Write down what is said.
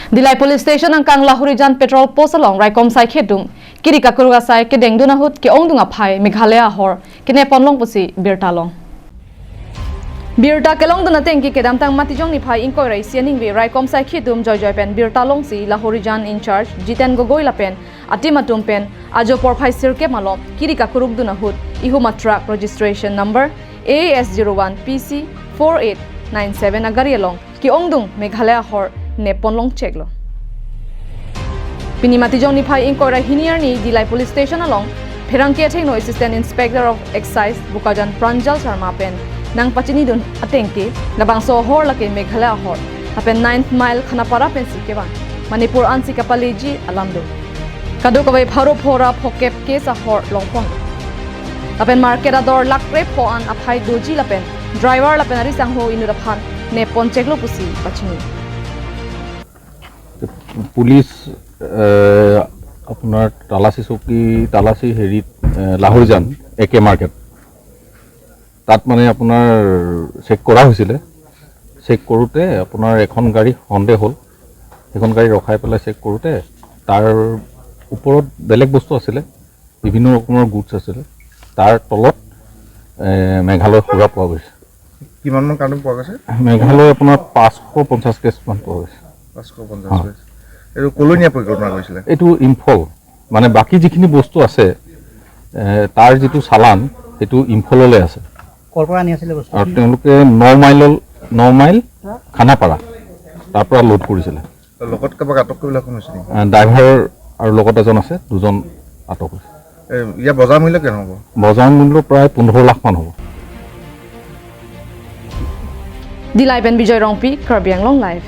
Dilai police station ang kang Lahorijan petrol post along raikom sai khedum kiri ka kuruga sai ke dengduna hut ke ongdunga phai Meghalaya ahor kenep onlong pusi birtalong birta kelong duna tengki kedam tang matijong ni phai inkoi rai sianing we raikom sai khedum joy pen birtalong si Lahorijan in charge Jiten gogoi lapen atimatum pen ajo por phai sirke malom kiri ka kuruk duna hut ihuma truck registration number AS01 PC 4897 agari along ki ongdung Meghalaya ahor Neponlong cheklo. Pinimati jong ni phai inkora hiniar ni Dilai police station along Pherangki atheng no assistant inspector of excise Bukajan Pranjal Sharma pen nang pachini dun atengki nabangso hor lake Meghalaya hor apen 9th mile khanapara pen sikewan Manipur ansi kapaleji alamdo kadu kawai pharo phora phokep case ahor longpong apen market ador lakre pho an aphai doji lapen driver lapen ari sangho inuraphan nepon cheklo pusi pachini police আপোনাৰ তালাচী চকী তালাচী হেৰিত লাহোৰজান একে market তাত মানে আপোনাৰ check কৰা হৈছিলে চেক কৰোঁতে আপোনাৰ এখন গাড়ী সন্দেহ হ'ল এখন গাড়ী ৰখাই পেলাই চেক কৰোঁতে তাৰ ওপৰত বেলেগ বস্তু আছিলে বিভিন্ন ৰকমৰ গুডছ আছিলে তাৰ তলত মেঘালয় সুৰা পোৱা গৈছে কিমানমান কাৰ্টুন পোৱা গৈছে মেঘালয় আপোনাৰ 550 কেছমান পোৱা গৈছে 550 কেছ এটো কলোনিয়া পৰিকল্পনা কৰিছিলে এটো ইম্ফল মানে বাকি যিখিনি বস্তু আছে তাৰ যেটো চালান এটো ইম্ফললৈ আছে কৰপৰা আনি আছিল বস্তু আৰু তেওঁলোকে 9 মাইল খানাপাৰা তাৰ পৰা লোড কৰিছিলে লগত কাবাক আটক কৰিলা কোন হৈছে ড্ৰাইভাৰ আৰু লগত এজন আছে দুজন আটক হৈছে ইয়া বজাৰ মূল্য কেনে হ'ব বজাৰ মূল্য প্ৰায় 15 লাখ মান হ'ব Dilai pen Bijoy Rongpi Karbi Anglong Live